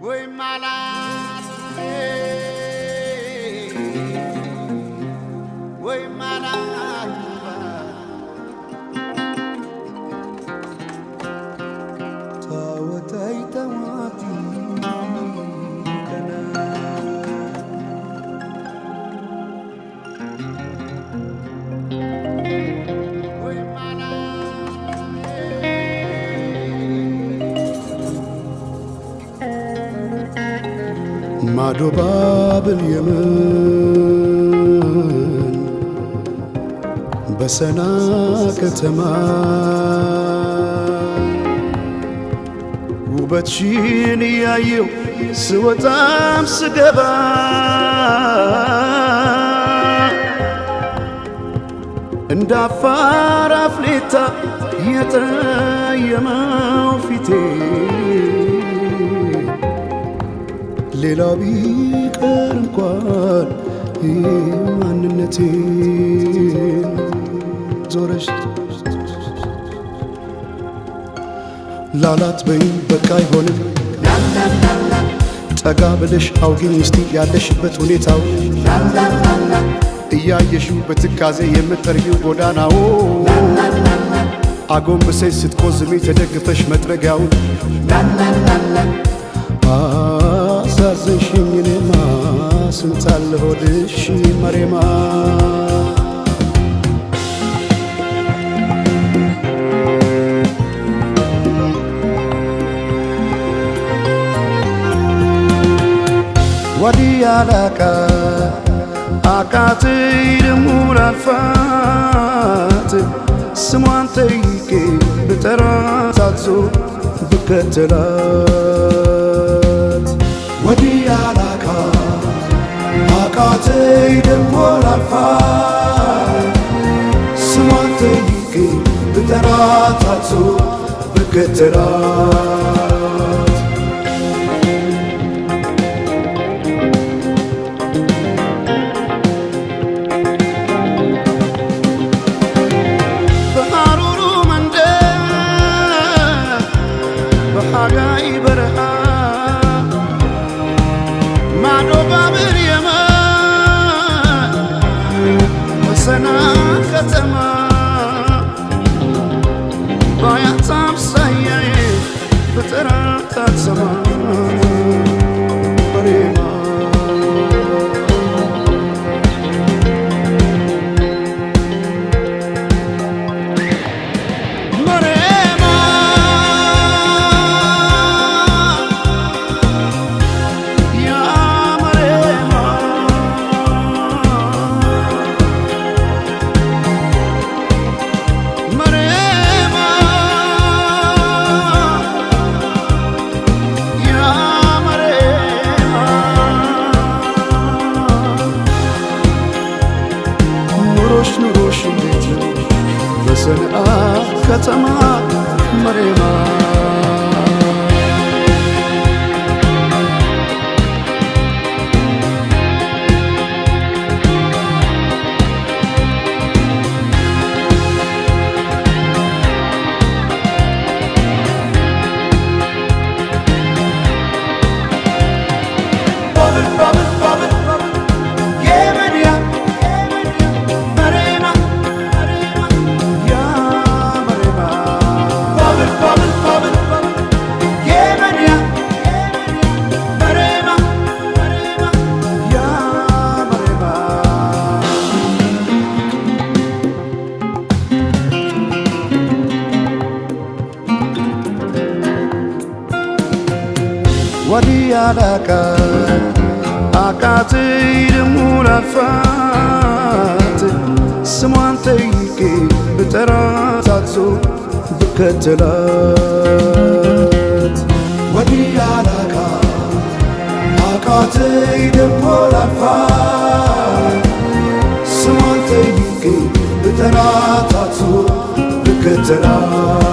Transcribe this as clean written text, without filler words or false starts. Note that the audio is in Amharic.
Way malas, way malas. Tawatay tawati kana. Way ማዶ ባብል የመን በሰና ከተማ ውበትሽን እያየው ስወጣም ስገባ እንደ አፋር አፍሌታ የጠየመው ፊቴ ሌላው ቢቀር እንኳን ማንነቴን ዞረሽ ላላት በይኝ በቃ አይሆንም ጠጋ ብለሽ አውጊኝ እስቲ ያለሽበት ሁኔታው እያየሽው በትካዜ የምትጠርጊው ጎዳናው አጎንብሰሽ ስትቆዝሚ ተደግፈሽ መጥረጊያውን አሳዘንሽኝ እኔማ ስንታለ ሆድሽ መሬማ ወዲያ ላቃ አቃተኝ ደሞ ላልፋት ስሟን ጠይቄ ብጠራት አትዞር ብከተላት ወዲያ ላቃ አቃተኝ ደሞ ላልፋት ስሟን ጠይቄ ብጠራት አትዞር ብከተላት ከተማ ባያታም ሳያዬ በጠራት አትሰማ መሬማ መሬማ ያ መሬማ ኑሮሽ እንዴት ነው በሰንዓ ከተማ መሬማ ወዲያ ላቃ አቃተኝ ደሞ ላልፋት ስሟን ጠይቄ ብጠራት አትዞር ብከተላት ወዲያ ላቃ አቃተኝ ደሞ ላልፋት ስሟን ጠይቄ ብጠራት አትዞር ብከተላት